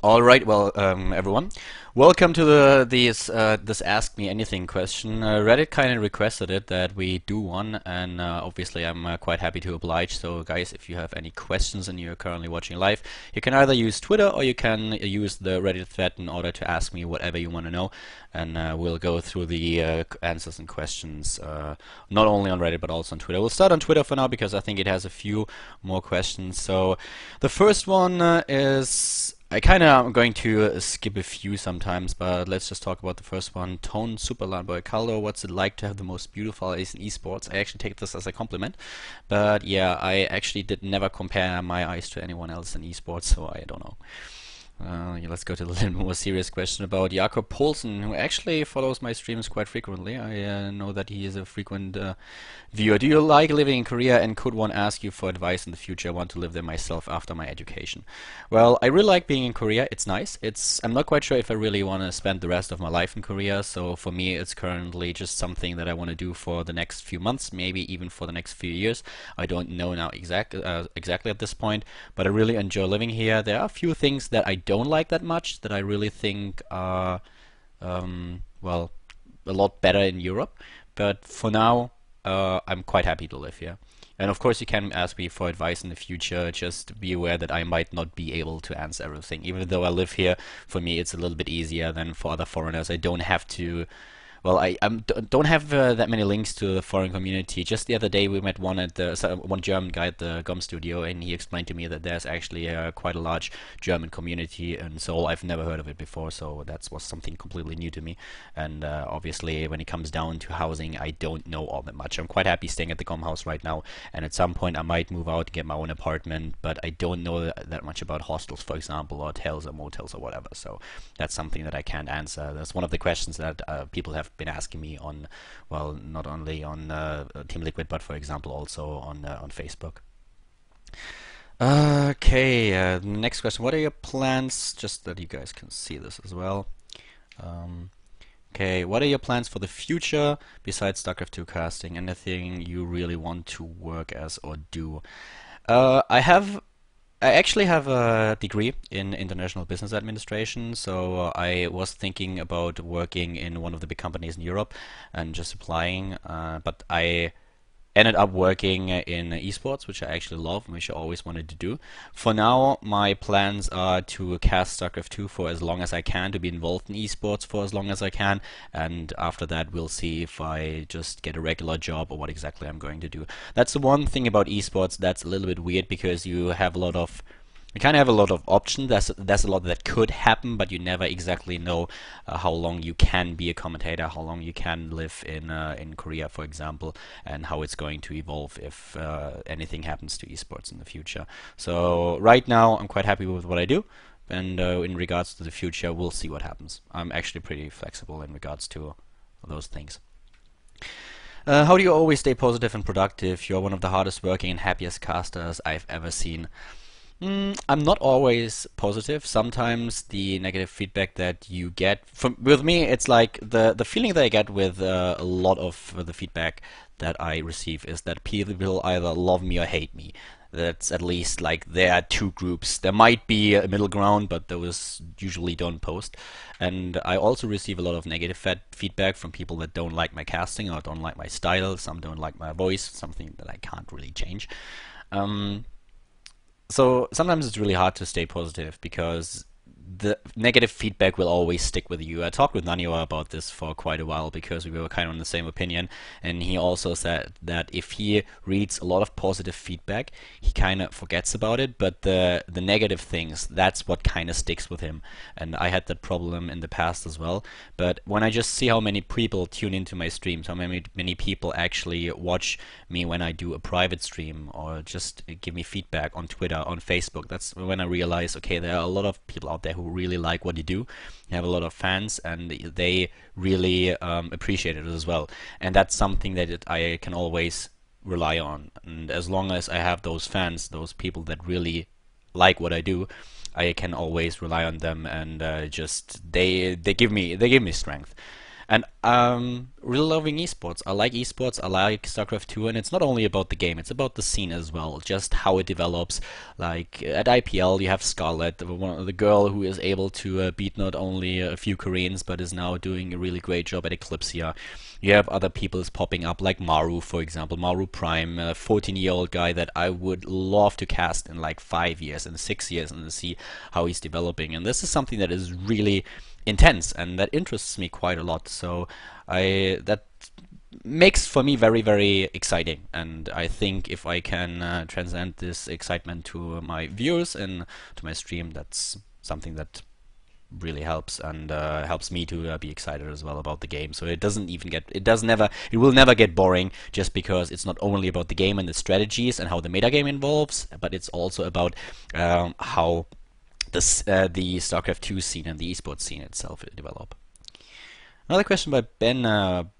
All right, well, everyone, welcome to this Ask Me Anything question. Reddit kind of requested it that we do one, and obviously I'm quite happy to oblige. So, guys, if you have any questions and you're currently watching live, you can either use Twitter or you can use the Reddit thread in order to ask me whatever you want to know, and we'll go through the answers and questions not only on Reddit but also on Twitter. We'll start on Twitter for now because I think it has a few more questions. So, the first one is. I kind of am going to skip a few sometimes, but let's just talk about the first one. Tone Superline by Khaldor. What's it like to have the most beautiful eyes in esports? I actually take this as a compliment, but yeah, I actually did never compare my eyes to anyone else in esports, so I don't know. Yeah, let's go to the little more serious question about Jakob Poulsen, who actually follows my streams quite frequently. I know that he is a frequent viewer. Do you like living in Korea, and could one ask you for advice in the future? I want to live there myself after my education. Well, I really like being in Korea. It's nice. I'm not quite sure if I really want to spend the rest of my life in Korea, so for me it's currently just something that I want to do for the next few months, maybe even for the next few years. I don't know now exactly at this point, but I really enjoy living here. There are a few things that I don't like that much that I really think are well, a lot better in Europe, but for now I'm quite happy to live here. And of course you can ask me for advice in the future. Just be aware that I might not be able to answer everything. Even though I live here, for me it's a little bit easier than for other foreigners. I don't have to. Well, I don't have that many links to the foreign community. Just the other day we met one German guy at the GOM studio, and he explained to me that there's actually quite a large German community in Seoul. I've never heard of it before, so that was something completely new to me. And obviously when it comes down to housing, I don't know all that much. I'm quite happy staying at the GOM house right now, and at some point I might move out and get my own apartment, but I don't know that much about hostels, for example, or hotels or motels or whatever. So that's something that I can't answer. That's one of the questions that people have been asking me on, well, not only on Team Liquid, but for example also on Facebook. Okay, next question. What are your plans? Just that you guys can see this as well. Okay, what are your plans for the future besides StarCraft 2 casting? Anything you really want to work as or do? I actually have a degree in international business administration, so I was thinking about working in one of the big companies in Europe and just applying, but I ended up working in eSports, which I actually love and which I always wanted to do. For now, my plans are to cast StarCraft 2 for as long as I can, to be involved in eSports for as long as I can, and after that we'll see if I just get a regular job or what exactly I'm going to do. That's the one thing about eSports that's a little bit weird, because you kind of have a lot of options. There's a lot that could happen, but you never exactly know how long you can be a commentator, how long you can live in Korea, for example, and how it's going to evolve if anything happens to esports in the future. So right now, I'm quite happy with what I do, and in regards to the future, we'll see what happens. I'm actually pretty flexible in regards to those things. How do you always stay positive and productive? You're one of the hardest working and happiest casters I've ever seen. I'm not always positive. Sometimes the negative feedback that you get with me, it's like the feeling that I get with a lot of the feedback that I receive is that people will either love me or hate me. That's at least like there are two groups. There might be a middle ground, but those usually don't post. And I also receive a lot of negative feedback from people that don't like my casting or don't like my style. Some don't like my voice, something that I can't really change. So sometimes it's really hard to stay positive because the negative feedback will always stick with you. I talked with Nanio about this for quite a while because we were kind of on the same opinion, and he also said that if he reads a lot of positive feedback, he kind of forgets about it, but the negative things, that's what kind of sticks with him. And I had that problem in the past as well. But when I just see how many people tune into my streams, how many people actually watch me when I do a private stream or just give me feedback on Twitter, on Facebook, that's when I realize, okay, there are a lot of people out there who really like what you do. You have a lot of fans, and they really appreciate it as well. And that's something that I can always rely on. And as long as I have those fans, those people that really like what I do, I can always rely on them, and just they give me strength. And really loving esports. I like esports. I like StarCraft 2, and it's not only about the game; it's about the scene as well. Just how it develops. Like at IPL, you have Scarlett, the girl who is able to beat not only a few Koreans, but is now doing a really great job at Eclipsia. You have other peoples popping up, like Maru, for example, Maru Prime, a 14-year-old guy that I would love to cast in like 5 years and 6 years and see how he's developing. And this is something that is really intense and that interests me quite a lot. So that makes for me very, very exciting, and I think if I can transcend this excitement to my viewers and to my stream, that's something that really helps, and helps me to be excited as well about the game. So it doesn't even get, it will never get boring, just because it's not only about the game and the strategies and how the metagame involves, but it's also about how the StarCraft 2 scene and the esports scene itself develop. Another question by Ben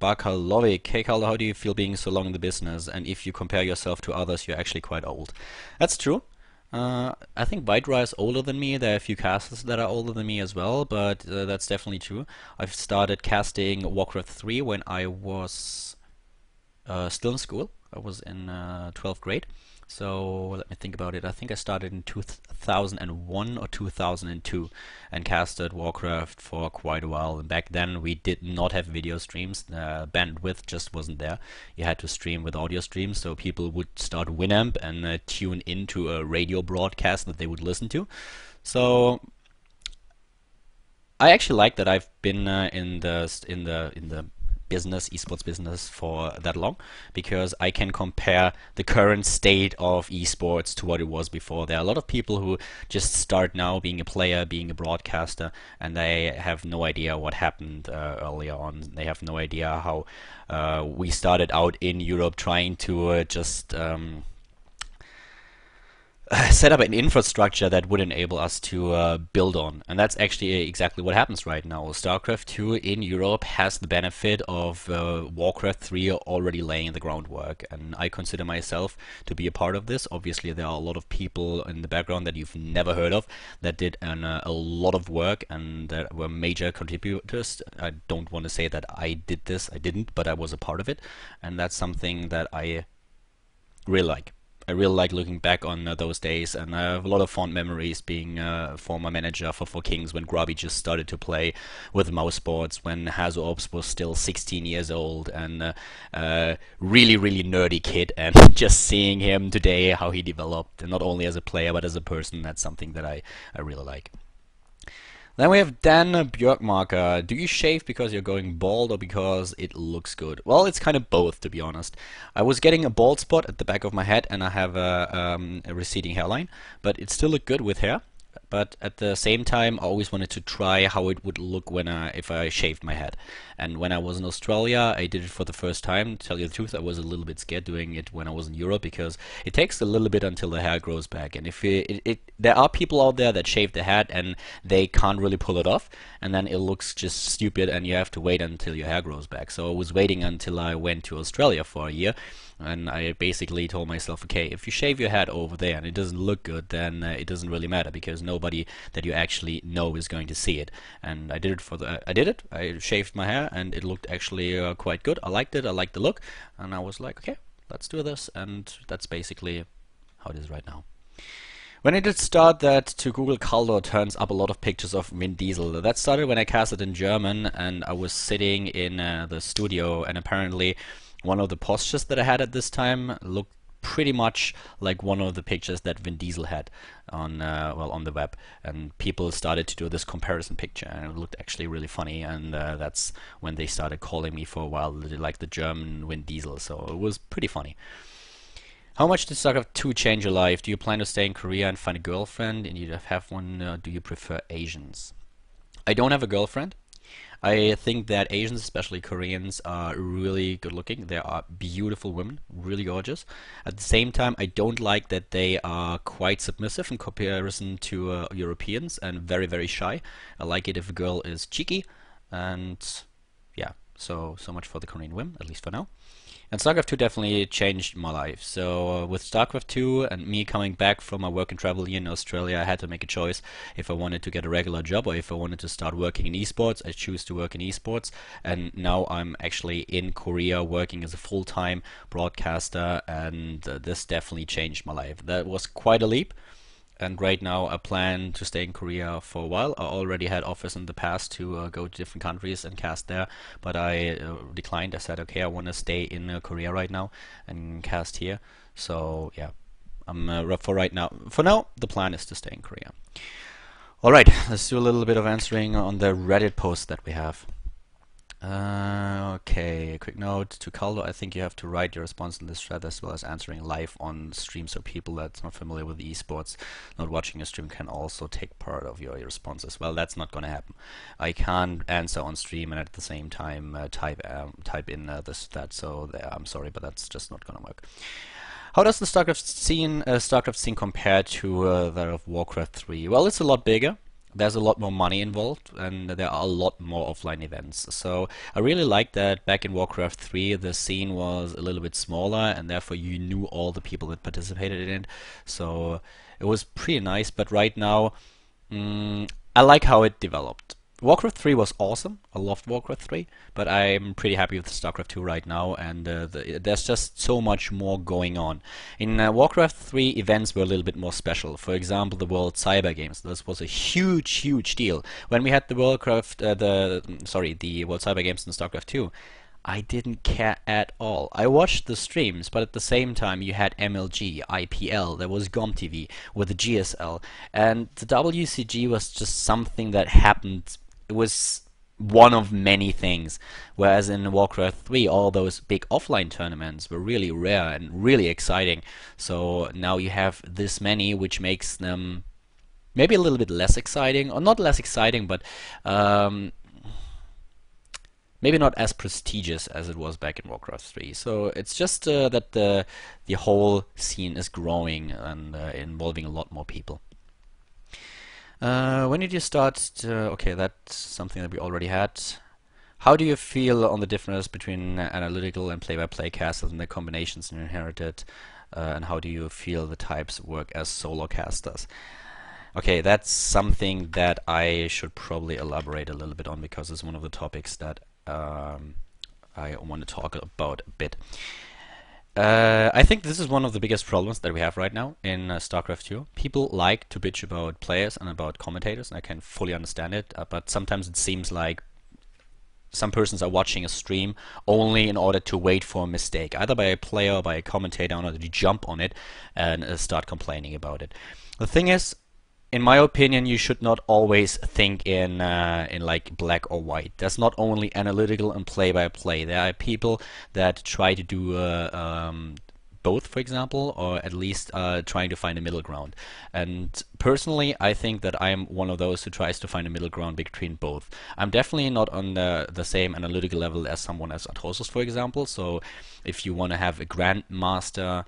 Bakalovic. Hey Khaldor, how do you feel being so long in the business? And if you compare yourself to others, you're actually quite old. That's true. I think Vidra is older than me. There are a few casters that are older than me as well, but that's definitely true. I've started casting Warcraft 3 when I was still in school. I was in 12th grade. So let me think about it. I think I started in 2001 or 2002 and casted Warcraft for quite a while. And back then we did not have video streams. Bandwidth just wasn't there. You had to stream with audio streams, so people would start Winamp and tune into a radio broadcast that they would listen to. So I actually like that I've been in the esports business for that long, because I can compare the current state of esports to what it was before. There are a lot of people who just start now being a player, being a broadcaster, and they have no idea what happened earlier on. They have no idea how we started out in Europe trying to just set up an infrastructure that would enable us to build on. And that's actually exactly what happens right now. StarCraft 2 in Europe has the benefit of Warcraft 3 already laying the groundwork, and I consider myself to be a part of this. Obviously there are a lot of people in the background that you've never heard of that did a lot of work and that were major contributors. I don't want to say that I did this, I didn't, but I was a part of it, and that's something that I really like. I really like looking back on those days, and I have a lot of fond memories being a former manager for 4Kings when Grubby just started to play with mouse sports, when Hazo Ops was still 16 years old and really, really nerdy kid, and just seeing him today, how he developed, and not only as a player but as a person, that's something that I really like. Then we have Dan Björkmarker. Do you shave because you're going bald or because it looks good? Well, it's kind of both, to be honest. I was getting a bald spot at the back of my head, and I have a receding hairline, but it still looked good with hair. But at the same time, I always wanted to try how it would look when if I shaved my head. And when I was in Australia, I did it for the first time. To tell you the truth, I was a little bit scared doing it when I was in Europe, because it takes a little bit until the hair grows back. And if there are people out there that shave their head and they can't really pull it off, and then it looks just stupid, and you have to wait until your hair grows back. So I was waiting until I went to Australia for a year. And I basically told myself, okay, if you shave your head over there and it doesn't look good, then it doesn't really matter, because nobody that you actually know is going to see it. And I did it. I shaved my hair, and it looked actually quite good. I liked it. I liked the look, and I was like, okay, let's do this. And that's basically how it is right now. When I did start that, to Google Khaldor turns up a lot of pictures of Vin Diesel. That started when I casted in German, and I was sitting in the studio, and apparently one of the postures that I had at this time looked pretty much like one of the pictures that Vin Diesel had on on the web, and people started to do this comparison picture, and it looked actually really funny, and that's when they started calling me for a while like the German Vin Diesel, so it was pretty funny. How much did StarCraft 2 change your life? Do you plan to stay in Korea and find a girlfriend, and you have one? Do you prefer Asians? I don't have a girlfriend. I think that Asians, especially Koreans, are really good looking. They are beautiful women, really gorgeous. At the same time, I don't like that they are quite submissive in comparison to Europeans, and very, very shy. I like it if a girl is cheeky, and yeah, so much for the Korean women, at least for now. And StarCraft 2 definitely changed my life. So with StarCraft 2 and me coming back from my work and travel year in Australia, I had to make a choice if I wanted to get a regular job or if I wanted to start working in esports. I choose to work in esports, and now I'm actually in Korea working as a full-time broadcaster, and this definitely changed my life. That was quite a leap. And right now I plan to stay in Korea for a while. I already had offers in the past to go to different countries and cast there, but I declined. I said, okay, I want to stay in Korea right now and cast here. So yeah, I'm for now, the plan is to stay in Korea. All right, let's do a little bit of answering on the Reddit post that we have. Okay, a quick note to Khaldor. I think you have to write your response in this thread as well as answering live on stream, so people that's not familiar with esports, not watching a stream, can also take part of your response as well. That's not going to happen. I can't answer on stream and at the same time type in that. So I'm sorry, but that's just not going to work. How does the StarCraft scene compare to that of Warcraft 3? Well, it's a lot bigger. There's a lot more money involved, and there are a lot more offline events. So I really like that back in Warcraft 3 the scene was a little bit smaller, and therefore you knew all the people that participated in it. So it was pretty nice, but right now I like how it developed. Warcraft 3 was awesome. I loved Warcraft 3, but I'm pretty happy with StarCraft 2 right now, and there's just so much more going on. In Warcraft 3, events were a little bit more special. For example, the World Cyber Games. This was a huge deal. When we had the World Cyber Games in StarCraft 2, I didn't care at all. I watched the streams, but at the same time you had MLG, IPL, there was GOM TV with the GSL, and the WCG was just something that happened. It was one of many things, whereas in Warcraft 3 all those big offline tournaments were really rare and really exciting. So now you have this many, which makes them maybe a little bit less exciting, or not less exciting, but maybe not as prestigious as it was back in Warcraft 3. So it's just that the whole scene is growing and involving a lot more people. When did you start? Okay, that's something that we already had. How do you feel on the difference between analytical and play-by-play casters and the combinations inherited? And how do you feel the types work as solo casters? Okay, that's something that I should probably elaborate a little bit on, because it's one of the topics that I want to talk about a bit. I think this is one of the biggest problems that we have right now in StarCraft 2. People like to bitch about players and about commentators, and I can fully understand it, but sometimes it seems like some persons are watching a stream only in order to wait for a mistake, either by a player or by a commentator, in order to jump on it and start complaining about it. The thing is, in my opinion, you should not always think in like black or white. There's not only analytical and play-by-play. There are people that try to do both, for example, or at least trying to find a middle ground. And personally, I think that I'm one of those who tries to find a middle ground between both. I'm definitely not on the same analytical level as someone as Artosis, for example. So if you want to have a grandmaster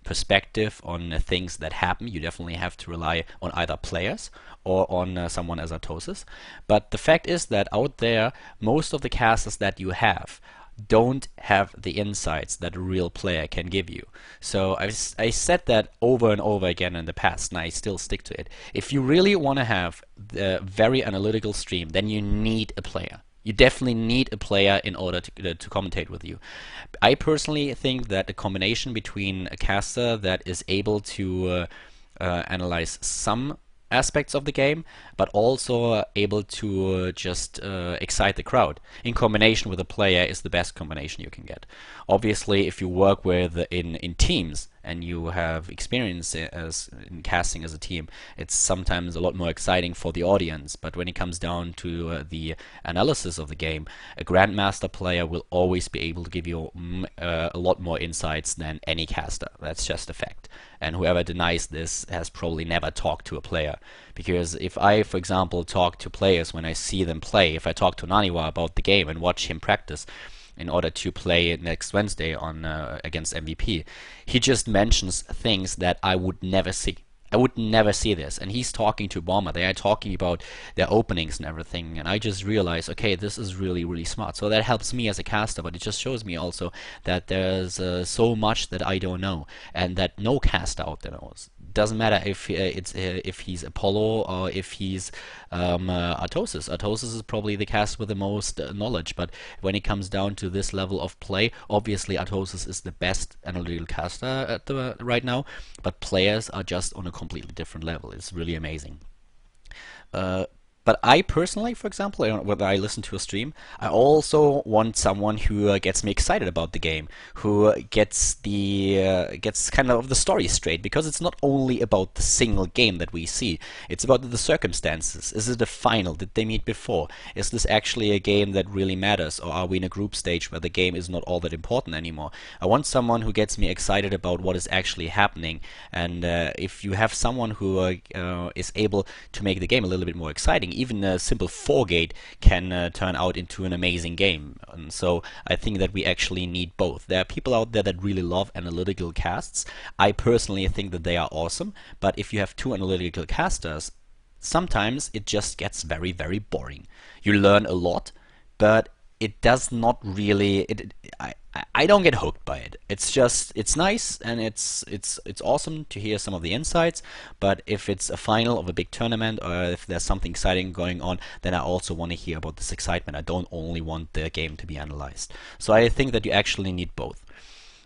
perspective on things that happen, you definitely have to rely on either players or on someone as Artosis. But the fact is that out there, most of the casters that you have don't have the insights that a real player can give you. So I said that over and over again in the past, and I still stick to it. If you really want to have the very analytical stream, then you need a player. You definitely need a player in order to commentate with you. I personally think that a combination between a caster that is able to analyze some aspects of the game, but also able to just excite the crowd, in combination with a player, is the best combination you can get. Obviously, if you work with in teams and you have experience in casting as a team, it's sometimes a lot more exciting for the audience. But when it comes down to the analysis of the game, a grandmaster player will always be able to give you a lot more insights than any caster. That's just a fact. And whoever denies this has probably never talked to a player. Because if I, for example, talk to players when I see them play, if I talk to Naniwa about the game and watch him practice in order to play next Wednesday on against MVP, he just mentions things that I would never see. I would never see this. And he's talking to Bomber. They are talking about their openings and everything. And I just realized, okay, this is really, really smart. So that helps me as a caster, but it just shows me also that there's so much that I don't know and that no caster out there knows. Doesn't matter if if he's Apollo or if he's Artosis. Artosis is probably the cast with the most knowledge, but when it comes down to this level of play, obviously Artosis is the best analytical caster at the right now, but players are just on a completely different level. It's really amazing. Uh, but I personally, for example, when I listen to a stream, I also want someone who gets me excited about the game, who gets kind of the story straight, because it's not only about the single game that we see. It's about the circumstances. Is it a final? Did they meet before? Is this actually a game that really matters, or are we in a group stage where the game is not all that important anymore? I want someone who gets me excited about what is actually happening, and if you have someone who is able to make the game a little bit more exciting, even a simple 4-gate can turn out into an amazing game. And so I think that we actually need both. There are people out there that really love analytical casts. I personally think that they are awesome, but if you have two analytical casters, sometimes it just gets very, very boring. You learn a lot, but it does not really. I don't get hooked by it. It's just, it's nice and it's awesome to hear some of the insights. But if it's a final of a big tournament or if there's something exciting going on, then I also want to hear about this excitement. I don't only want the game to be analyzed. So I think that you actually need both.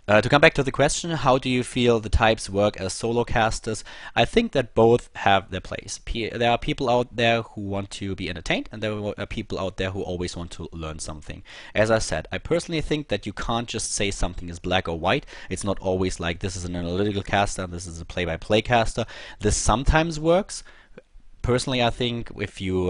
To come back to the question, how do you feel the types work as solo casters? I think that both have their place. There are people out there who want to be entertained, and there are people out there who always want to learn something. As I said, I personally think that you can't just say something is black or white. It's not always like this is an analytical caster, this is a play-by-play caster. This sometimes works. Personally, I think if you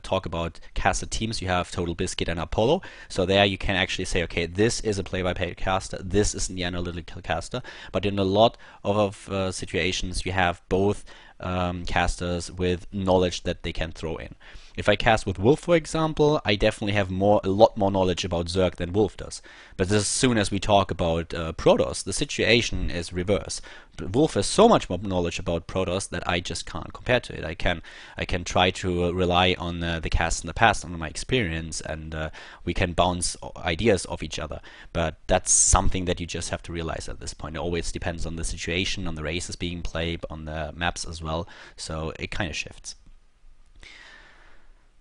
talk about caster teams, you have Total Biscuit and Apollo. So there you can actually say, okay, this is a play-by-play caster, this is the analytical caster. But in a lot of situations, you have both casters with knowledge that they can throw in. If I cast with Wolf, for example, I definitely have a lot more knowledge about Zerg than Wolf does. But as soon as we talk about Protoss, the situation is reverse. Wolf has so much more knowledge about Protoss that I just can't compare to it. I can try to rely on the casts in the past, on my experience, and we can bounce ideas off each other. But that's something that you just have to realize at this point. It always depends on the situation, on the races being played, on the maps as well. So it kind of shifts.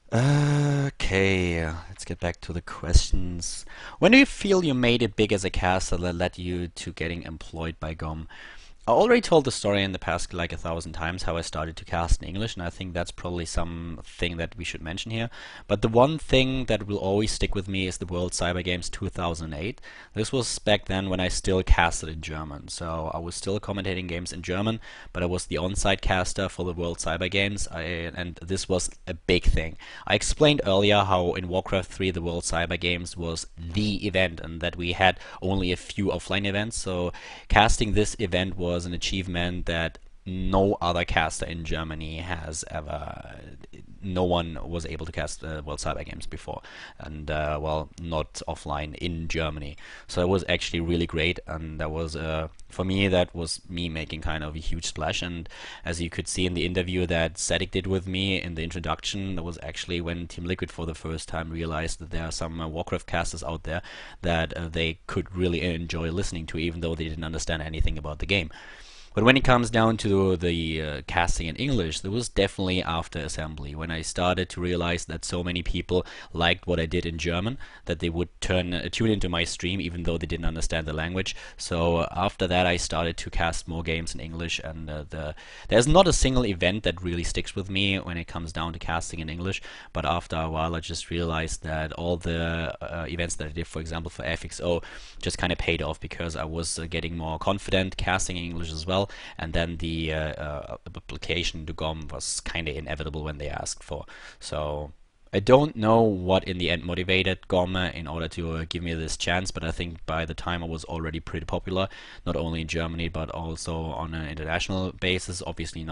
Okay, let's get back to the questions. When do you feel you made it big as a caster that led you to getting employed by GOM? I already told the story in the past like 1,000 times how I started to cast in English, and I think that's probably something that we should mention here. But the one thing that will always stick with me is the World Cyber Games 2008. This was back then when I still casted in German, so I was still commentating games in German, but I was the on-site caster for the World Cyber Games, and this was a big thing. I explained earlier how in Warcraft 3 the World Cyber Games was the event, and that we had only a few offline events, so casting this event was an achievement that no other caster in Germany has ever. No one was able to cast World Cyber Games before, and well, not offline in Germany. So it was actually really great, and that was for me, that was me making kind of a huge splash. And as you could see in the interview that Static did with me in the introduction, that was actually when Team Liquid for the first time realized that there are some Warcraft casters out there that they could really enjoy listening to, even though they didn't understand anything about the game. But when it comes down to the casting in English, that was definitely after assembly, when I started to realize that so many people liked what I did in German, that they would tune into my stream even though they didn't understand the language. So after that I started to cast more games in English, and there's not a single event that really sticks with me when it comes down to casting in English, but after a while I just realized that all the events that I did, for example for FXO, just kind of paid off because I was getting more confident casting in English as well. And then the application to GOM was kind of inevitable when they asked for. So I don't know what in the end motivated GOM in order to give me this chance, but I think by the time I was already pretty popular, not only in Germany but also on an international basis. Obviously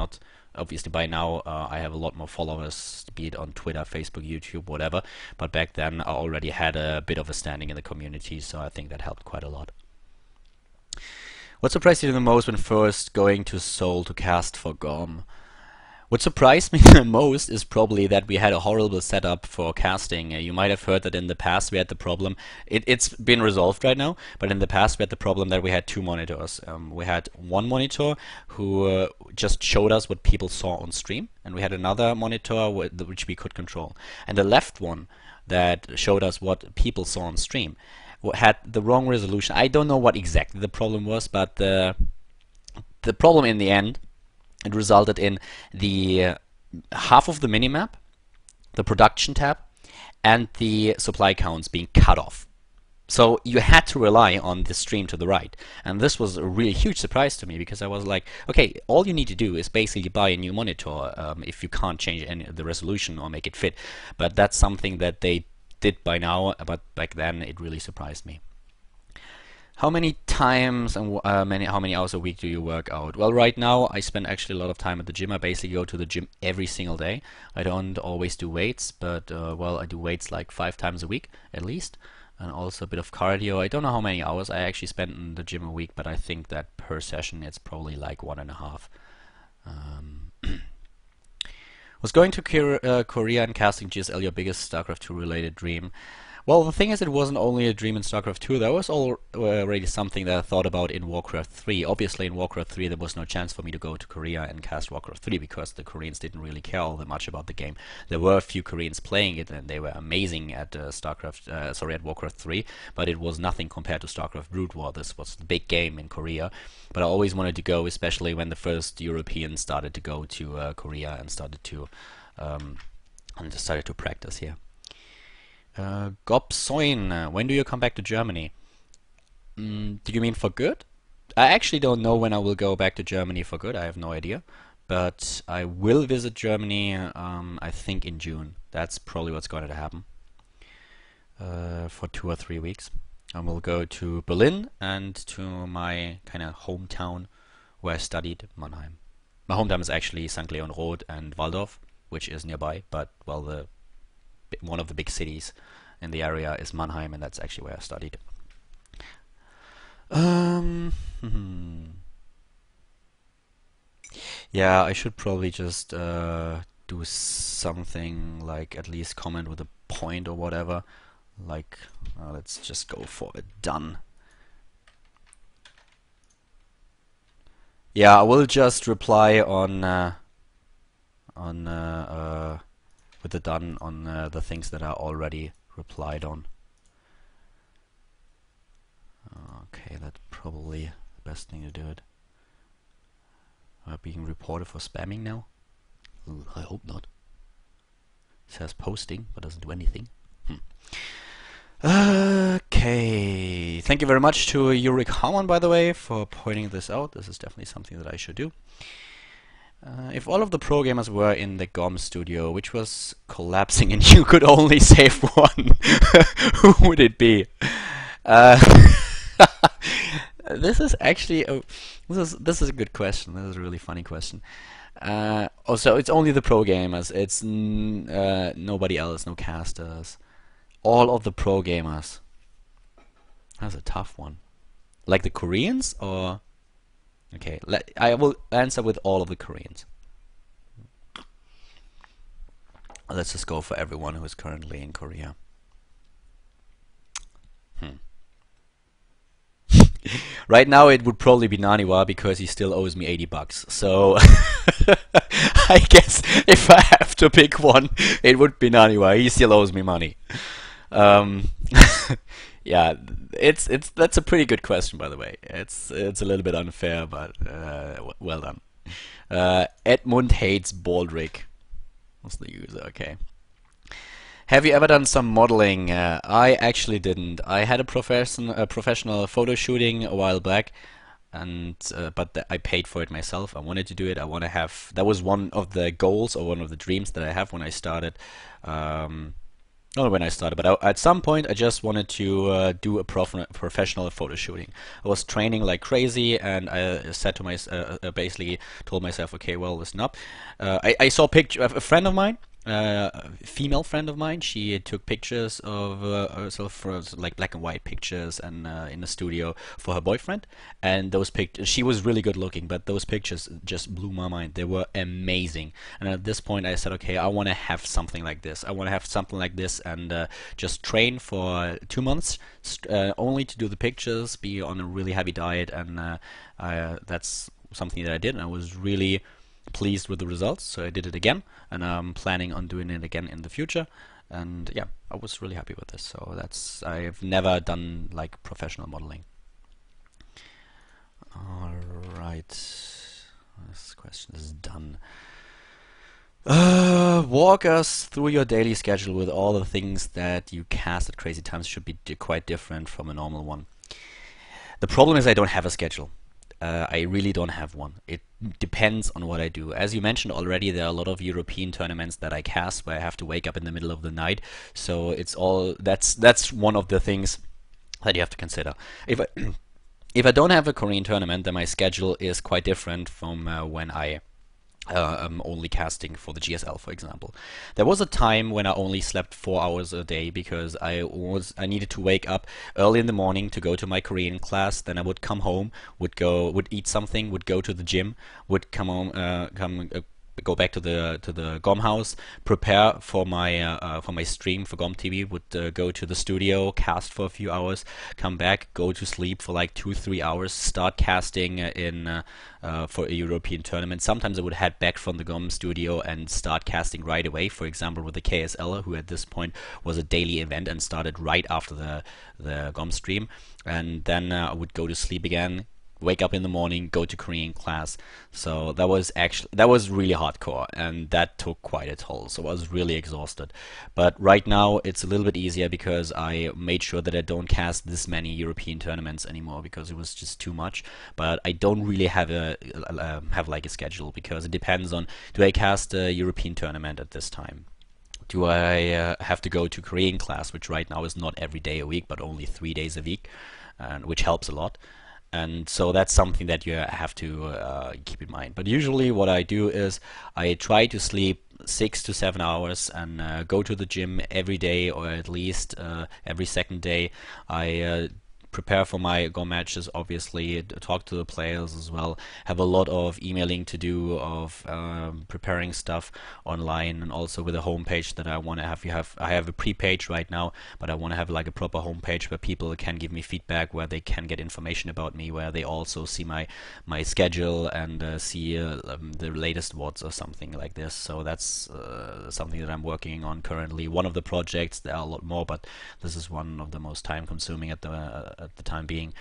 by now I have a lot more followers, be it on Twitter, Facebook, YouTube, whatever. But back then I already had a bit of a standing in the community, so I think that helped quite a lot. What surprised you the most when first going to Seoul to cast for GOM? What surprised me the most is probably that we had a horrible setup for casting. You might have heard that in the past we had the problem. It's been resolved right now, but in the past we had the problem that we had two monitors. We had one monitor who just showed us what people saw on stream, and we had another monitor which we could control. And the left one that showed us what people saw on stream had the wrong resolution. I don't know what exactly the problem was, but the problem in the end, it resulted in the half of the minimap, the production tab, and the supply counts being cut off. So you had to rely on the stream to the right. And this was a really huge surprise to me, because I was like, okay, all you need to do is basically buy a new monitor if you can't change the resolution or make it fit. But that's something that they did by now, but back then it really surprised me. How many times and how many hours a week do you work out? Well, right now I spend actually a lot of time at the gym. I basically go to the gym every single day. I don't always do weights, but well, I do weights like 5 times a week at least, and also a bit of cardio. I don't know how many hours I actually spend in the gym a week, but I think that per session it's probably like 1.5. Was going to Korea and casting GSL your biggest StarCraft 2 related dream? Well, the thing is, it wasn't only a dream in StarCraft 2, that was already something that I thought about in Warcraft 3. Obviously, in Warcraft 3, there was no chance for me to go to Korea and cast Warcraft 3 because the Koreans didn't really care all that much about the game. There were a few Koreans playing it, and they were amazing at at Warcraft 3, but it was nothing compared to StarCraft Brood War. This was the big game in Korea, but I always wanted to go, especially when the first Europeans started to go to Korea and started to practice here. Gobsoin, when do you come back to Germany? Do you mean for good? I actually don't know when I will go back to Germany for good. I have no idea. But I will visit Germany, I think in June. That's probably what's going to happen. For 2 or 3 weeks. I will go to Berlin and to my kind of hometown where I studied, Mannheim. My hometown is actually St. Leon Roth and Waldorf, which is nearby, but well, one of the big cities in the area is Mannheim, and that's actually where I studied. Yeah, I should probably just do something like at least comment with a point or whatever. Like, let's just go for a done. Yeah, I will just reply on with the done on the things that are already replied on. Okay, that's probably the best thing to do it. Am I being reported for spamming now? Ooh, I hope not. It says posting, but doesn't do anything. Okay, thank you very much to Yurik Harmon, by the way, for pointing this out. This is definitely something that I should do. If all of the pro gamers were in the GOM studio, which was collapsing, and you could only save one, who would it be? This is actually this is a good question. This is a really funny question. Also, it's only the pro gamers. It's nobody else, no casters. All of the pro gamers. That's a tough one. Like the Koreans, or? Okay, I will answer with all of the Koreans. Let's just go for everyone who is currently in Korea. Right now it would probably be Naniwa, because he still owes me 80 bucks. So I guess if I have to pick one, it would be Naniwa. He still owes me money. Yeah, that's a pretty good question, by the way. It's a little bit unfair, but well done. Edmund hates Baldrick. What's the user? Okay. Have you ever done some modeling? I actually didn't. I had a professional photo shooting a while back, and but I paid for it myself. I wanted to do it. That was one of the goals, or one of the dreams that I have when I started. Not when I started, but at some point I just wanted to do a professional photo shooting. I was training like crazy, and I said to myself, basically told myself, okay, well, listen up. I saw a picture of a friend of mine female friend of mine. She took pictures of herself for like black and white pictures and in the studio for her boyfriend. And those pictures, she was really good looking, but those pictures just blew my mind. They were amazing. And at this point, I said, okay, I want to have something like this. I want to have something like this and just train for 2 months only to do the pictures, be on a really heavy diet, and that's something that I did, and I was really pleased with the results, so I did it again, and I'm planning on doing it again in the future. And yeah, I was really happy with this. So that's, I've never done like professional modeling. Alright, this question is done. Walk us through your daily schedule with all the things that you cast at crazy times. Should be quite different from a normal one. The problem is I don't have a schedule. I really don't have one. It depends on what I do. As you mentioned already, there are a lot of European tournaments that I cast where I have to wake up in the middle of the night. So it's all that's one of the things that you have to consider. If I don't have a Korean tournament, then my schedule is quite different from when I'm only casting for the GSL, for example. There was a time when I only slept 4 hours a day because I needed to wake up early in the morning to go to my Korean class. Then I would come home, would eat something, would go to the gym, would come home, go back to the GOM house, prepare for my stream for GOM TV, would go to the studio, cast for a few hours, come back, go to sleep for like 2-3 hours, start casting for a European tournament. Sometimes I would head back from the GOM studio and start casting right away. For example, with the KSL, who at this point was a daily event and started right after the GOM stream, and then I would go to sleep again, wake up in the morning, go to Korean class. So that was really hardcore, and that took quite a toll. So I was really exhausted. But right now it's a little bit easier because I made sure that I don't cast this many European tournaments anymore because it was just too much. But I don't really have like a schedule because it depends on, do I cast a European tournament at this time? Do I have to go to Korean class, which right now is not every day a week, but only 3 days a week, and which helps a lot. And so that's something that you have to keep in mind. But usually what I do is I try to sleep 6 to 7 hours and go to the gym every day, or at least every second day. I prepare for my Go matches, obviously, talk to the players as well, have a lot of emailing to do, of preparing stuff online, and also with a homepage that I want to have. I have a pre-page right now, but I want to have like a proper homepage where people can give me feedback, where they can get information about me, where they also see my schedule and see the latest VODs or something like this. So that's something that I'm working on currently. One of the projects, there are a lot more, but this is one of the most time consuming at the time being.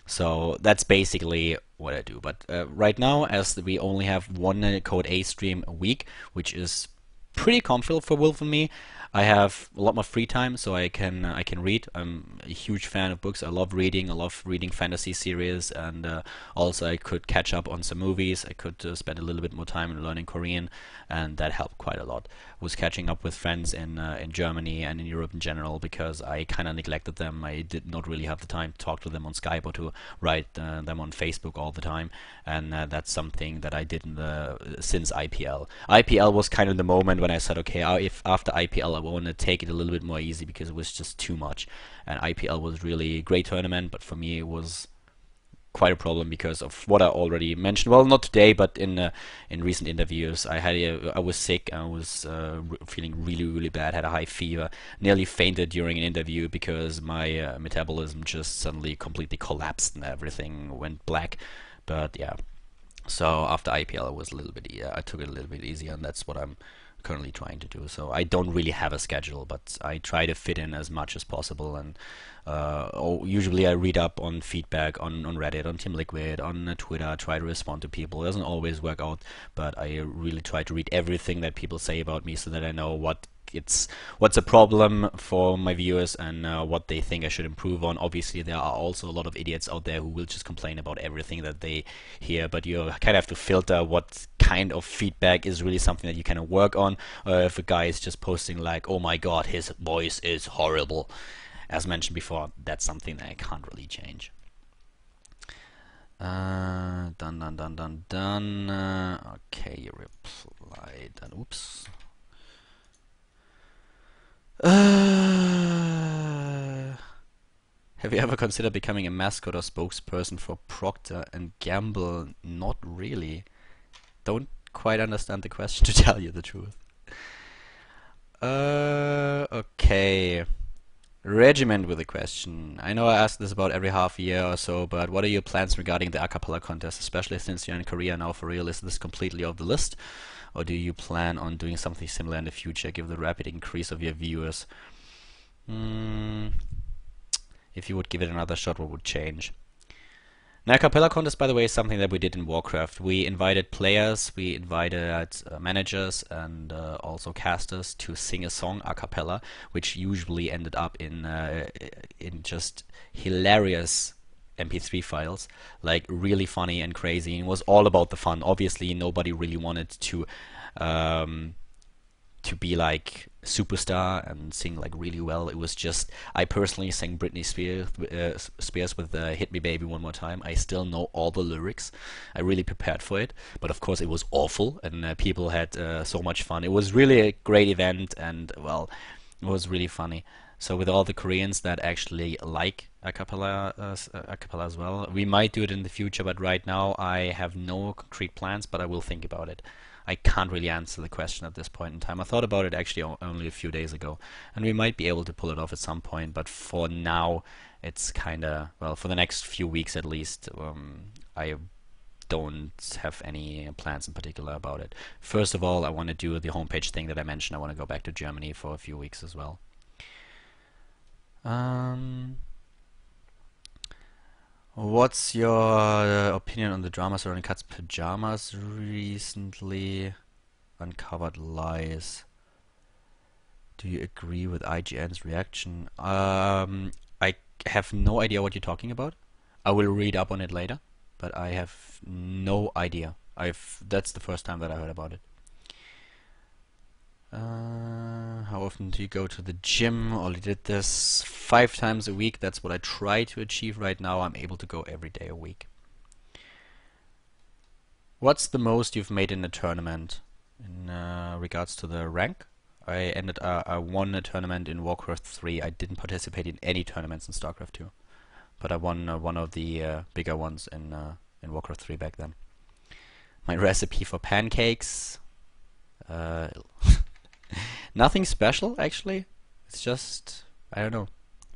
So that's basically what I do. But right now, as we only have one Code A stream a week, which is pretty comfortable for Wolf and me, I have a lot more free time, so I can read. I'm a huge fan of books. I love reading. I love reading fantasy series, and also I could catch up on some movies. I could spend a little bit more time learning Korean, and that helped quite a lot. Was catching up with friends in Germany and in Europe in general because I kind of neglected them. I did not really have the time to talk to them on Skype or to write them on Facebook all the time, and that's something that I did since IPL. IPL was kind of the moment when I said, okay, if after IPL I want to take it a little bit more easy because it was just too much. And IPL was really a great tournament, but for me it was quite a problem because of what I already mentioned. Well, not today, but in recent interviews, I was sick. I was feeling really bad. Had a high fever. Nearly fainted during an interview because my metabolism just suddenly completely collapsed and everything went black. But yeah, so after IPL, I took it a little bit easier, and that's what I'm currently trying to do. So I don't really have a schedule, but I try to fit in as much as possible. And usually I read up on feedback on Reddit, on Team Liquid, on Twitter. Try to respond to people. It doesn't always work out, but I really try to read everything that people say about me so that I know what's a problem for my viewers and what they think I should improve on. Obviously, there are also a lot of idiots out there who will just complain about everything that they hear, but you kind of have to filter what kind of feedback is really something that you kind of work on. If a guy is just posting like, oh my god, his voice is horrible, as mentioned before, that's something that I can't really change. Done. Okay, you replied. Oops. Have you ever considered becoming a mascot or spokesperson for Procter and Gamble? Not really. Don't quite understand the question, to tell you the truth. Okay. Regiment with a question. I know I ask this about every half year or so, but what are your plans regarding the a cappella contest, especially since you're in Korea now for real? Is this completely off the list? Or do you plan on doing something similar in the future, given the rapid increase of your viewers? If you would give it another shot, what would change? Now, a cappella contest, by the way, is something that we did in Warcraft. We invited players, we invited managers, and also casters to sing a song a cappella, which usually ended up in just hilarious MP3 files, like really funny and crazy. And it was all about the fun. Obviously, nobody really wanted to be like superstar and sing like really well. It was just, I personally sang Britney Spears with "Hit Me Baby One More Time." I still know all the lyrics. I really prepared for it, but of course it was awful, and people had so much fun. It was really a great event, and well, it was really funny. So with all the Koreans that actually like a cappella as well, we might do it in the future, but right now I have no concrete plans, but I will think about it. I can't really answer the question at this point in time. I thought about it actually only a few days ago, and we might be able to pull it off at some point, but for now it's kinda, well, for the next few weeks at least, I don't have any plans in particular about it. First of all, I want to do the homepage thing that I mentioned. I want to go back to Germany for a few weeks as well. What's your opinion on the drama surrounding Kat's pajamas recently uncovered lies? Do you agree with IGN's reaction? I have no idea what you're talking about. I will read up on it later, but I have no idea. That's the first time that I heard about it. How often do you go to the gym? Only did this 5 times a week. That's what I try to achieve right now. I'm able to go every day a week. What's the most you've made in a tournament in regards to the rank? I won a tournament in Warcraft 3. I didn't participate in any tournaments in StarCraft 2, but I won one of the bigger ones in Warcraft 3 back then. My recipe for pancakes. Nothing special, actually. It's just, I don't know.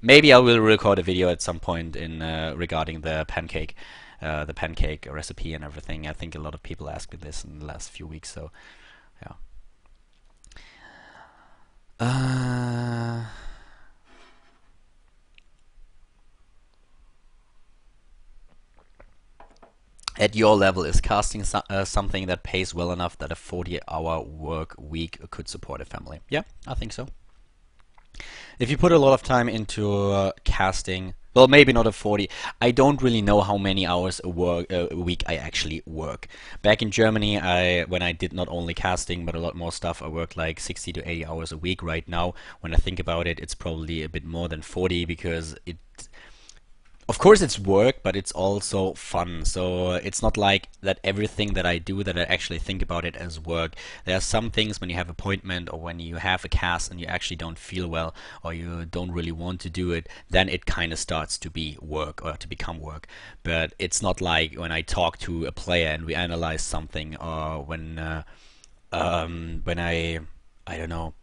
Maybe I will record a video at some point in regarding the pancake recipe and everything. I think a lot of people asked me this in the last few weeks, so yeah. At your level, is casting something that pays well enough that a 40-hour work week could support a family? Yeah, I think so. If you put a lot of time into casting, well, maybe not a 40. I don't really know how many hours a week I actually work. Back in Germany, when I did not only casting but a lot more stuff, I worked like 60 to 80 hours a week. Right now, when I think about it, it's probably a bit more than 40 because of course it's work, but it's also fun. So it's not like that everything that I do that I actually think about it as work. There are some things when you have appointment or when you have a cast and you actually don't feel well or you don't really want to do it, then it kind of starts to be work or to become work. But it's not like when I talk to a player and we analyze something, or when I don't know,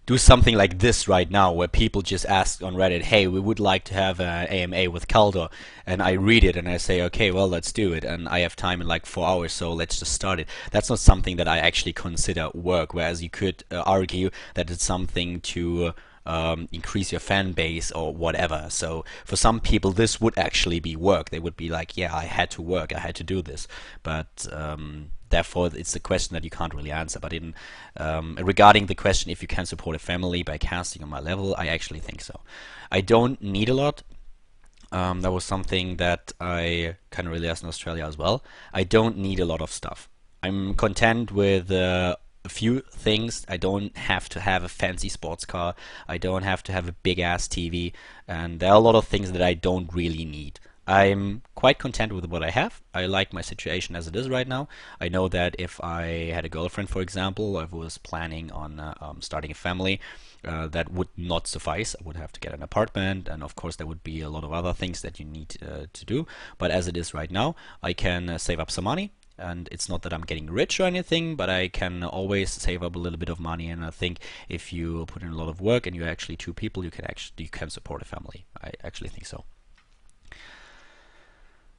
do something like this right now where people just ask on Reddit, hey, we would like to have an AMA with Khaldor, and I read it and I say, okay, well, let's do it, and I have time in like 4 hours, so let's just start it. That's not something that I actually consider work, whereas you could argue that it's something to increase your fan base or whatever. So for some people this would actually be work. They would be like, yeah, I had to work, I had to do this, but therefore it's a question that you can't really answer. But in regarding the question if you can support a family by casting on my level, I actually think so. I don't need a lot. That was something that I kind of realized in Australia as well. I don't need a lot of stuff. I'm content with a few things. I don't have to have a fancy sports car. I don't have to have a big ass TV, and there are a lot of things that I don't really need. I'm quite content with what I have. I like my situation as it is right now. I know that if I had a girlfriend, for example, or if I was planning on starting a family, that would not suffice. I would have to get an apartment, and of course there would be a lot of other things that you need to do. But as it is right now, I can save up some money. And it's not that I'm getting rich or anything, but I can always save up a little bit of money. And I think if you put in a lot of work and you're actually two people, you can support a family. I actually think so.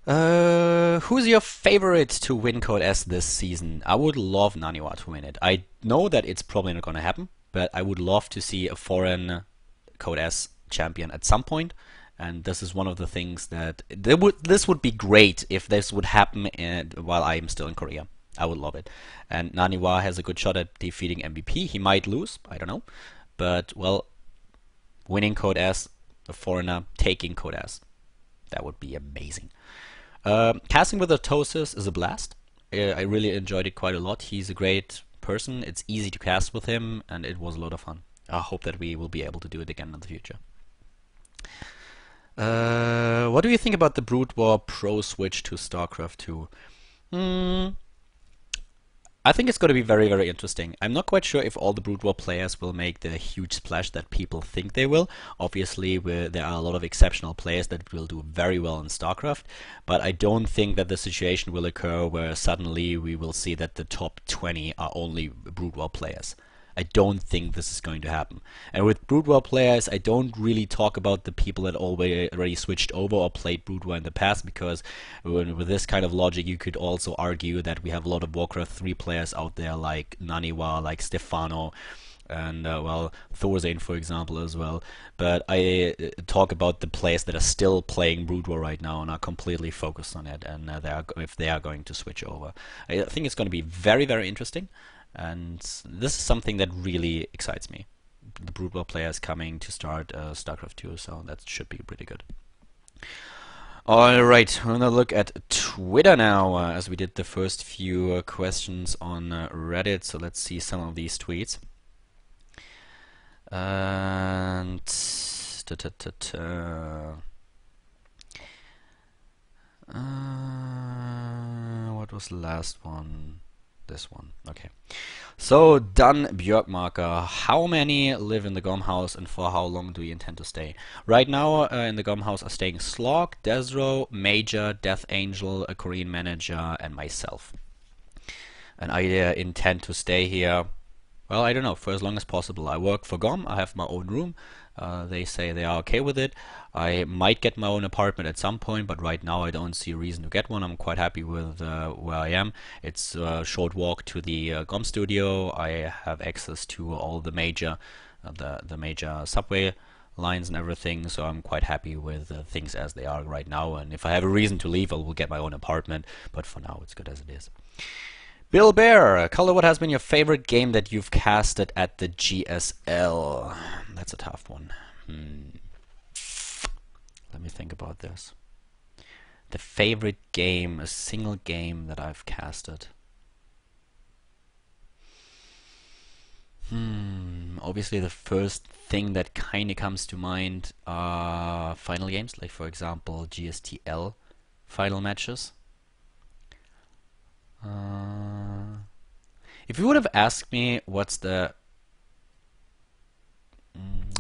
Who's your favorite to win Code S this season? I would love Naniwa to win it. I know that it's probably not going to happen, but I would love to see a foreign Code S champion at some point. And this is one of the things that this would be great if this would happen while I'm still in Korea. I would love it. And Naniwa has a good shot at defeating MVP. He might lose, I don't know. But, well, winning Code S, a foreigner taking Code S, that would be amazing. Casting with Atosis is a blast. I really enjoyed it quite a lot. He's a great person. It's easy to cast with him, and it was a lot of fun. I hope that we will be able to do it again in the future. What do you think about the Brood War Pro switch to StarCraft 2? I think it's going to be very, very interesting. I'm not quite sure if all the Brood War players will make the huge splash that people think they will. Obviously, there are a lot of exceptional players that will do very well in StarCraft, but I don't think that the situation will occur where suddenly we will see that the top 20 are only Brood War players. I don't think this is going to happen. And with Brood War players, I don't really talk about the people that already switched over or played Brood War in the past, because with this kind of logic, you could also argue that we have a lot of Warcraft 3 players out there like Naniwa, like Stefano, and well, Thorzane, for example, as well. But I talk about the players that are still playing Brood War right now and are completely focused on it, and if they are going to switch over. I think it's going to be very, very interesting. And this is something that really excites me. The Brood War players coming to start StarCraft 2, so that should be pretty good. Alright, we're gonna look at Twitter now, as we did the first few questions on Reddit, so let's see some of these tweets. And what was the last one? This one. Okay. So, Dan Björkmarker, how many live in the GOM house and for how long do you intend to stay? Right now in the GOM house are staying Slog, Desro, Major, Death Angel, a Korean manager, and myself. And I intend to stay here, well, I don't know, for as long as possible. I work for GOM, I have my own room. They say they are okay with it. I might get my own apartment at some point, but right now I don't see a reason to get one. I'm quite happy with where I am. It's a short walk to the GOM studio. I have access to all the major subway lines and everything, so I'm quite happy with things as they are right now. And if I have a reason to leave, I will get my own apartment, but for now it's good as it is. Bill Bear, Khaldor, what has been your favorite game that you've casted at the GSL? That's a tough one. Let me think about this. The favorite game, a single game that I've casted. Obviously the first thing that kinda comes to mind are final games, like for example GSTL final matches. If you would have asked me what's the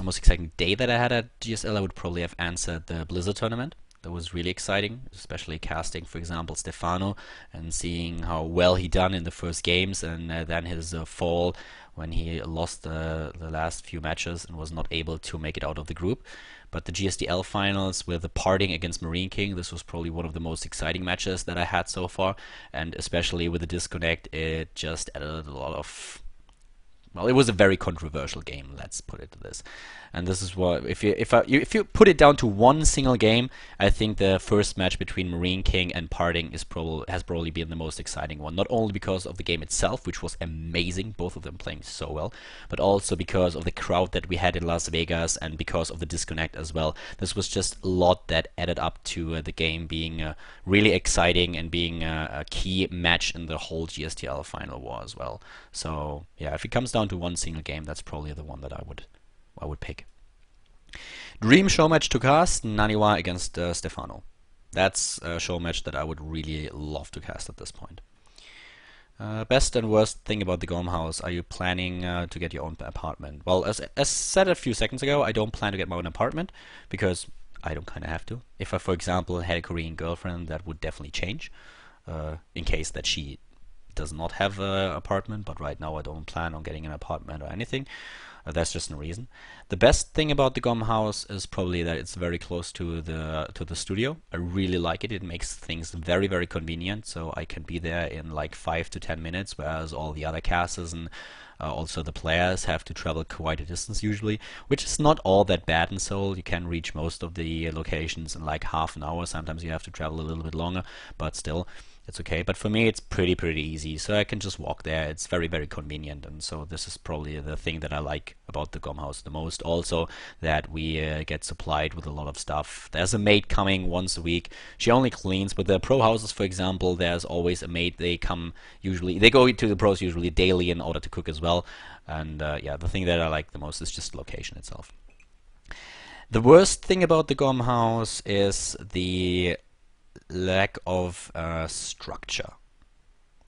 most exciting day that I had at GSL, I would probably have answered the Blizzard tournament. That was really exciting, especially casting, for example, Stefano and seeing how well he done in the first games, and then his fall when he lost the last few matches and was not able to make it out of the group. But the GSDL finals with the parting against Marine King, this was probably one of the most exciting matches that I had so far, and especially with the disconnect, it just added a lot of... Well, it was a very controversial game, let's put it to this. And this is what, if you put it down to one single game, I think the first match between Marine King and Parting has probably been the most exciting one. Not only because of the game itself, which was amazing, both of them playing so well, but also because of the crowd that we had in Las Vegas and because of the disconnect as well. This was just a lot that added up to the game being really exciting and being a key match in the whole GSTL final war as well. So yeah, if it comes down to one single game, that's probably the one that I would pick. Dream show match to cast, Naniwa against Stefano. That's a show match that I would really love to cast at this point. Best and worst thing about the Golem House: are you planning to get your own apartment? Well, as said a few seconds ago, I don't plan to get my own apartment because I don't kind of have to. If I, for example, had a Korean girlfriend, that would definitely change in case that she does not have an apartment, but right now I don't plan on getting an apartment or anything. That's just a reason. The best thing about the Golem House is probably that it's very close to the studio. I really like it. It makes things very, very convenient, so I can be there in like 5 to 10 minutes, whereas all the other casters and also the players have to travel quite a distance usually, which is not all that bad in Seoul. You can reach most of the locations in like half an hour. Sometimes you have to travel a little bit longer, but still, it's okay. But for me, it's pretty easy, so I can just walk there. It's very, very convenient, and so this is probably the thing that I like about the Golem House the most. Also, that we get supplied with a lot of stuff. There's a maid coming once a week. She only cleans, but the pro houses, for example, there's always a maid. They go to the pros usually daily in order to cook as well. And yeah, the thing that I like the most is just the location itself. The worst thing about the Golem House is the lack of structure.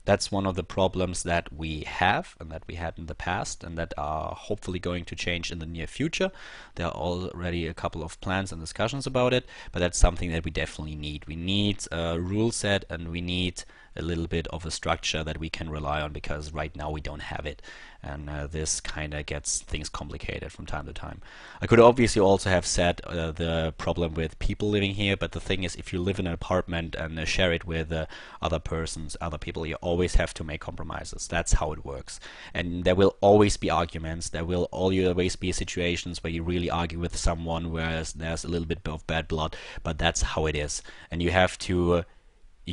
That's one of the problems that we have and that we had in the past and that are hopefully going to change in the near future. There are already a couple of plans and discussions about it, but that's something that we definitely need. We need a rule set and we need a little bit of a structure that we can rely on, because right now we don't have it, and this kind of gets things complicated from time to time. I could obviously also have said the problem with people living here, but the thing is, if you live in an apartment and share it with other people, you always have to make compromises. That's how it works, and there will always be arguments. There will always be situations where you really argue with someone, whereas there's a little bit of bad blood, but that's how it is, and you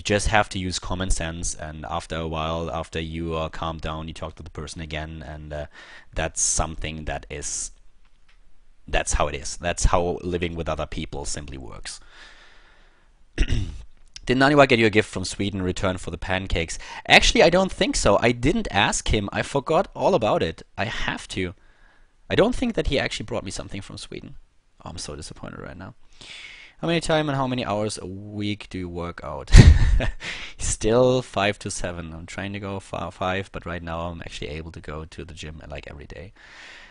just have to use common sense, and after a while, after you calm down, you talk to the person again, and that's something that's how it is. That's how living with other people simply works. Did Naniwa get you a gift from Sweden in return for the pancakes? Actually, I don't think so. I didn't ask him. I forgot all about it. I have to. I don't think that he actually brought me something from Sweden. Oh, I'm so disappointed right now. How many time and how many hours a week do you work out? Still 5 to 7. I'm trying to go 5, but right now I'm actually able to go to the gym like every day.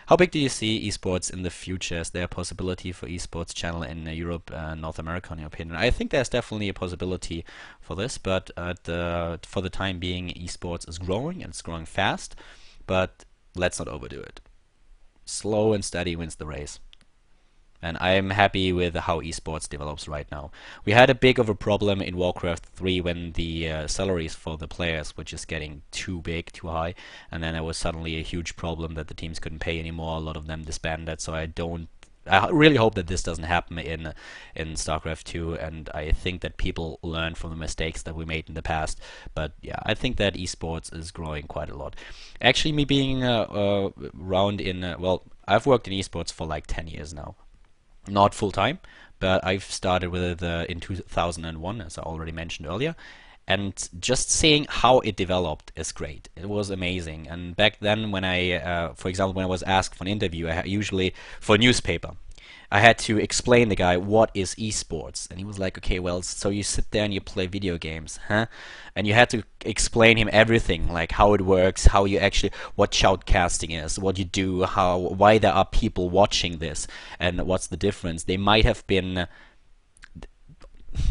How big do you see esports in the future? Is there a possibility for esports channel in Europe and North America, in your opinion? I think there's definitely a possibility for this, but for the time being, esports is growing, and it's growing fast, but let's not overdo it. Slow and steady wins the race. And I'm happy with how esports develops right now. We had a big of a problem in Warcraft 3 when the salaries for the players were just getting too big, too high, and then there was suddenly a huge problem that the teams couldn't pay anymore. A lot of them disbanded, so I really hope that this doesn't happen in StarCraft 2, and I think that people learn from the mistakes that we made in the past. But yeah, I think that esports is growing quite a lot. Actually, me being around well, I've worked in esports for like 10 years now. Not full-time, but I've started with it in 2001, as I already mentioned earlier, and just seeing how it developed is great. It was amazing. And back then, when for example, when I was asked for an interview, usually for a newspaper, I had to explain the guy what is esports, and he was like, okay, well, so you sit there and you play video games, huh? And you had to explain him everything, like how it works, what shoutcasting is, what you do, why there are people watching this, and what's the difference. They might have been,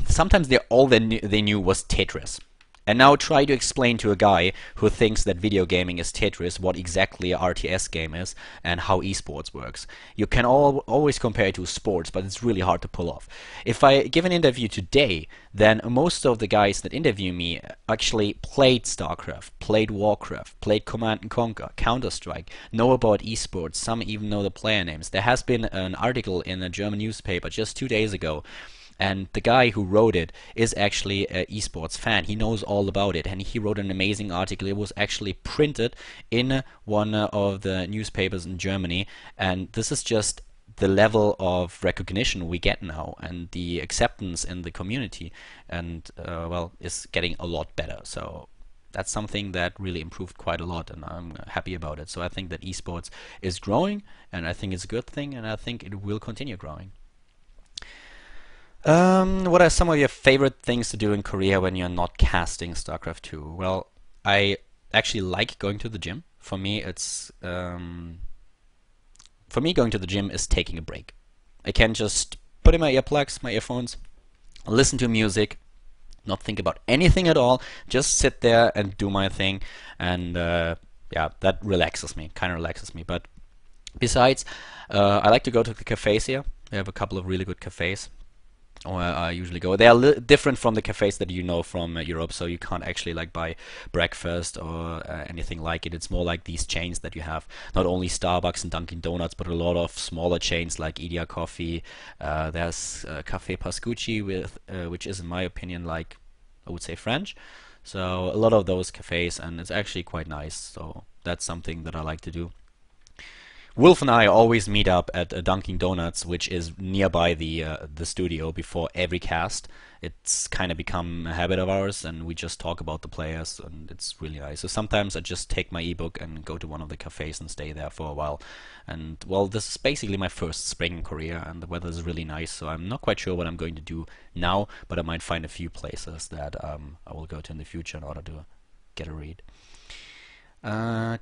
sometimes all they knew was Tetris. And now try to explain to a guy who thinks that video gaming is Tetris what exactly a RTS game is and how esports works. You can always compare it to sports, but it's really hard to pull off. If I give an interview today, then most of the guys that interview me actually played StarCraft, played Warcraft, played Command & Conquer, Counter-Strike, know about esports, some even know the player names. There has been an article in a German newspaper just 2 days ago, and the guy who wrote it is actually an esports fan. He knows all about it, and he wrote an amazing article. It was actually printed in one of the newspapers in Germany, and this is just the level of recognition we get now, and the acceptance in the community, and well, is getting a lot better. So that's something that really improved quite a lot, and I'm happy about it. So I think that esports is growing, and I think it's a good thing, and I think it will continue growing. What are some of your favorite things to do in Korea when you're not casting StarCraft 2? Well, I actually like going to the gym. For me, going to the gym is taking a break. I can just put in my earplugs, my earphones, listen to music, not think about anything at all, just sit there and do my thing, and yeah, that relaxes me, kind of relaxes me. But besides, I like to go to the cafes here. We have a couple of really good cafes. Where I usually go. They are different from the cafes that you know from Europe, so you can't actually like buy breakfast or anything like it. It's more like these chains that you have, not only Starbucks and Dunkin' Donuts, but a lot of smaller chains like Idia Coffee. There's Café Pascucci, which is, in my opinion, like I would say French. So a lot of those cafes, and it's actually quite nice. So that's something that I like to do. Wolf and I always meet up at Dunkin' Donuts, which is nearby the studio before every cast. It's kind of become a habit of ours, and we just talk about the players, and it's really nice. So sometimes I just take my ebook and go to one of the cafes and stay there for a while. And well, this is basically my first spring in Korea, and the weather is really nice. So I'm not quite sure what I'm going to do now, but I might find a few places that I will go to in the future in order to get a read.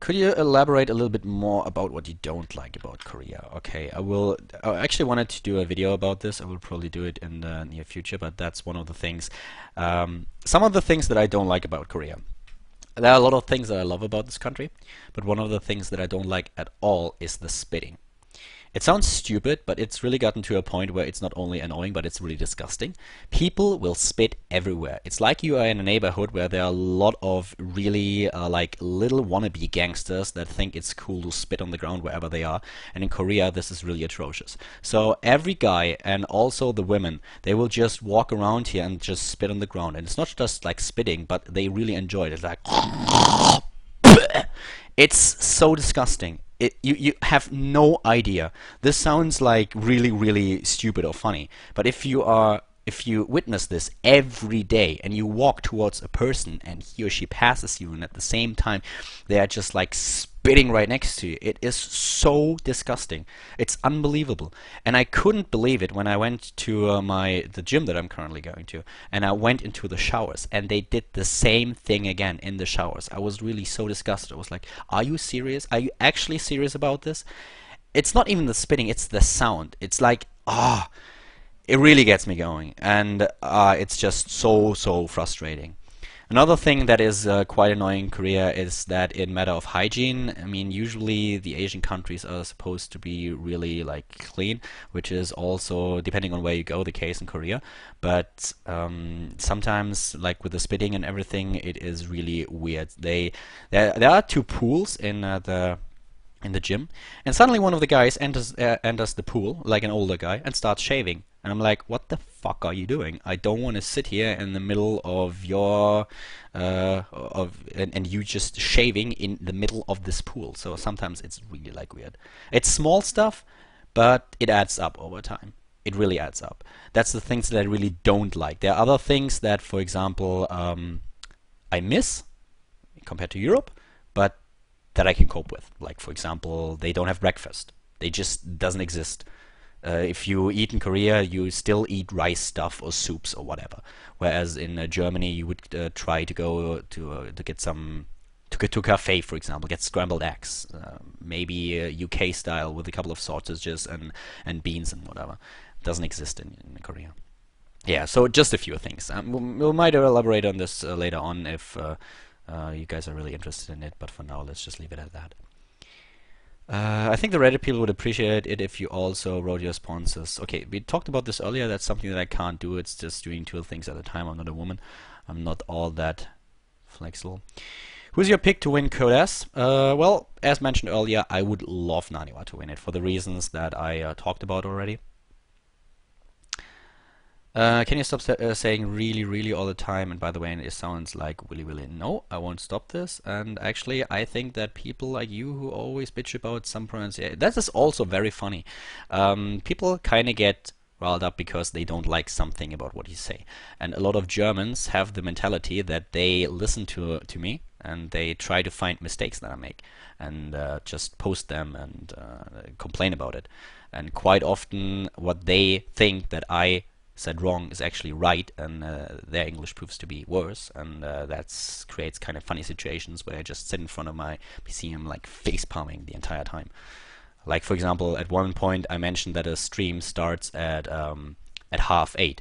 Could you elaborate a little bit more about what you don't like about Korea? Okay, I will. I actually wanted to do a video about this. I will probably do it in the near future, but that's one of the things. Some of the things that I don't like about Korea. There are a lot of things that I love about this country, but one of the things that I don't like at all is the spitting. It sounds stupid, but it's really gotten to a point where it's not only annoying, but it's really disgusting. People will spit everywhere. It's like you are in a neighborhood where there are a lot of really like little wannabe gangsters that think it's cool to spit on the ground wherever they are. And in Korea, this is really atrocious. So every guy and also the women, they will just walk around here and just spit on the ground. And it's not just like spitting, but they really enjoy it. It's like it's so disgusting. You have no idea. This sounds like really, really stupid or funny, but if you witness this every day and you walk towards a person and he or she passes you and at the same time they are just like spitting right next to you, it is so disgusting. It's unbelievable. And I couldn't believe it when I went to the gym that I'm currently going to, and I went into the showers and they did the same thing again in the showers. I was really so disgusted. I was like, are you serious? Are you actually serious about this? It's not even the spitting, it's the sound. It's like, it really gets me going, and it's just so frustrating. Another thing that is quite annoying in Korea is that in matter of hygiene, I mean, usually the Asian countries are supposed to be really like clean, which is also, depending on where you go, the case in Korea. But sometimes, like with the spitting and everything, it is really weird. There are two pools in the gym, and suddenly one of the guys enters the pool, like an older guy, and starts shaving. And I'm like, what the fuck are you doing? I don't want to sit here in the middle of your and you just shaving in the middle of this pool. So sometimes it's really like weird. It's small stuff, but it adds up over time. It really adds up. That's the things that I really don't like. There are other things that, for example, I miss compared to Europe, but that I can cope with. Like, for example, they don't have breakfast. They just doesn't exist. If you eat in Korea, you still eat rice stuff or soups or whatever. Whereas in Germany, you would try to go to get some to a cafe, for example, get scrambled eggs, maybe UK style with a couple of sausages and beans and whatever. Doesn't exist in Korea. Yeah, so just a few things. We might elaborate on this later on if you guys are really interested in it, but for now, let's just leave it at that. I think the Reddit people would appreciate it if you also wrote your responses. Okay, we talked about this earlier. That's something that I can't do. It's just doing two things at a time. I'm not a woman. I'm not all that flexible. Who's your pick to win Code S? Well, as mentioned earlier, I would love Naniwa to win it for the reasons that I talked about already. Can you stop saying really, really all the time? And by the way, it sounds like really, really. No, I won't stop this. And actually, I think that people like you who always bitch about some pronunciation, that is also very funny. People kind of get riled up because they don't like something about what you say. And a lot of Germans have the mentality that they listen to me and they try to find mistakes that I make and just post them and complain about it. And quite often, what they think that I said wrong is actually right, and their English proves to be worse, and that creates kind of funny situations where I just sit in front of my PC and like face palming the entire time. Like for example, at one point I mentioned that a stream starts at 8:30,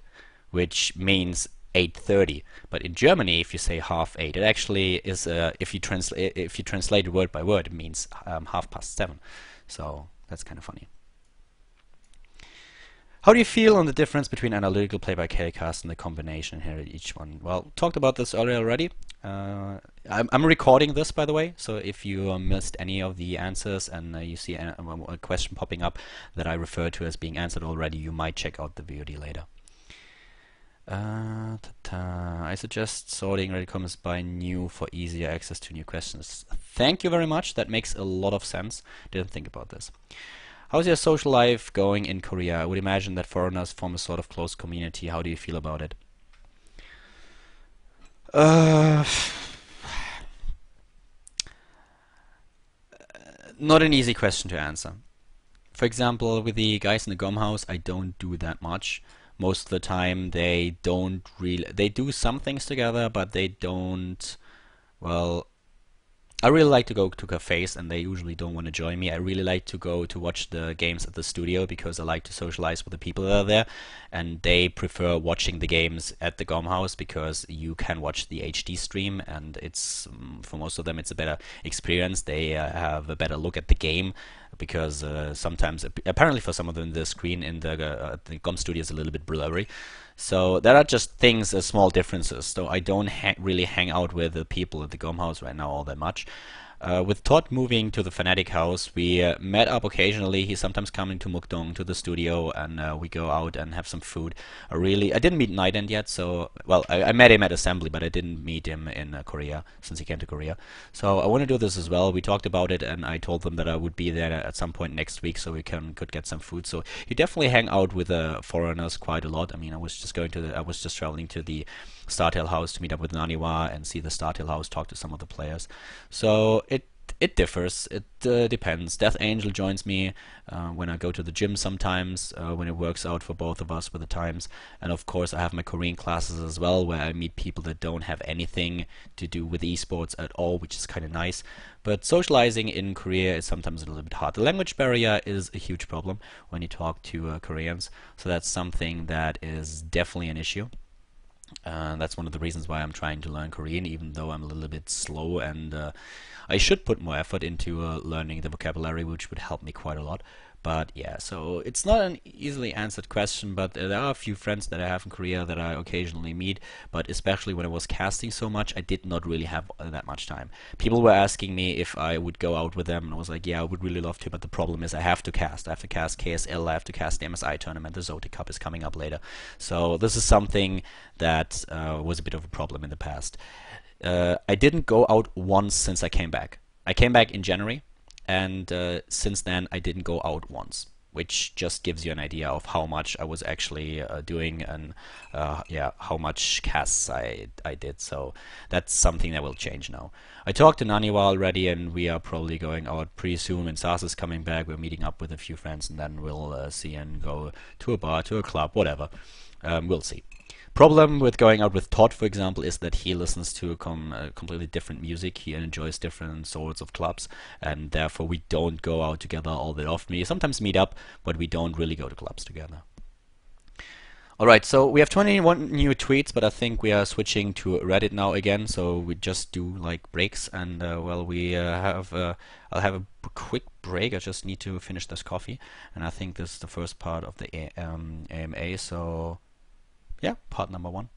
which means 8:30. But in Germany, if you say 8:30, it actually is if you translate it word by word, it means 7:30. So that's kind of funny. How do you feel on the difference between analytical play-by-cast and the combination here at each one? Well, talked about this earlier already. I'm recording this, by the way, so if you missed any of the answers and you see a question popping up that I refer to as being answered already, you might check out the VOD later. I suggest sorting Reddit comments by new for easier access to new questions. Thank you very much. That makes a lot of sense. Didn't think about this. How's your social life going in Korea? I would imagine that foreigners form a sort of close community. How do you feel about it? Not an easy question to answer. For example, with the guys in the GOM house, I don't do that much. Most of the time, they do some things together, but they don't, well, I really like to go to cafes, and they usually don't want to join me. I really like to go to watch the games at the studio because I like to socialize with the people that are there, and they prefer watching the games at the GOM house because you can watch the HD stream, and it's for most of them it's a better experience. They have a better look at the game because sometimes, apparently for some of them, the screen in the GOM studio is a little bit blurry. So there are just things, small differences. So I don't really hang out with the people at the GOM house right now all that much. With Todd moving to the Fnatic house, we met up occasionally. He's sometimes coming to Mukdong, to the studio, and we go out and have some food. I didn't meet Nightend yet, so, well, I met him at Assembly, but I didn't meet him in Korea, since he came to Korea. So I want to do this as well. We talked about it, and I told them that I would be there at some point next week, so we could get some food. So you definitely hang out with foreigners quite a lot. I mean, I was just traveling to the Startail house to meet up with Naniwa and see the Startail house, talk to some of the players. So it differs. It depends. Death Angel joins me when I go to the gym sometimes, when it works out for both of us with the times. And of course, I have my Korean classes as well, where I meet people that don't have anything to do with esports at all, which is kind of nice. But socializing in Korea is sometimes a little bit hard. The language barrier is a huge problem when you talk to Koreans, so that's something that is definitely an issue. That's one of the reasons why I'm trying to learn Korean, even though I'm a little bit slow, and I should put more effort into learning the vocabulary, which would help me quite a lot. But yeah, so it's not an easily answered question, but there are a few friends that I have in Korea that I occasionally meet, but especially when I was casting so much, I did not really have that much time. People were asking me if I would go out with them, and I was like, yeah, I would really love to, but the problem is I have to cast. I have to cast KSL, I have to cast the MSI tournament, the Zotic Cup is coming up later. So this is something that was a bit of a problem in the past. I didn't go out once since I came back. I came back in January, and since then I didn't go out once, which just gives you an idea of how much I was actually doing, and yeah, how much casts I did. So that's something that will change now. I talked to Naniwa already, and we are probably going out pretty soon. When Sas is coming back, we're meeting up with a few friends, and then we'll see and go to a bar, to a club, whatever. We'll see. Problem with going out with Todd, for example, is that he listens to completely different music. He enjoys different sorts of clubs, and therefore we don't go out together all that often. We sometimes meet up, but we don't really go to clubs together. Alright, so we have 21 new tweets, but I think we are switching to Reddit now again, so we just do like breaks, and well, I'll have a quick break. I just need to finish this coffee, and I think this is the first part of the AMA, so yeah, part number 1.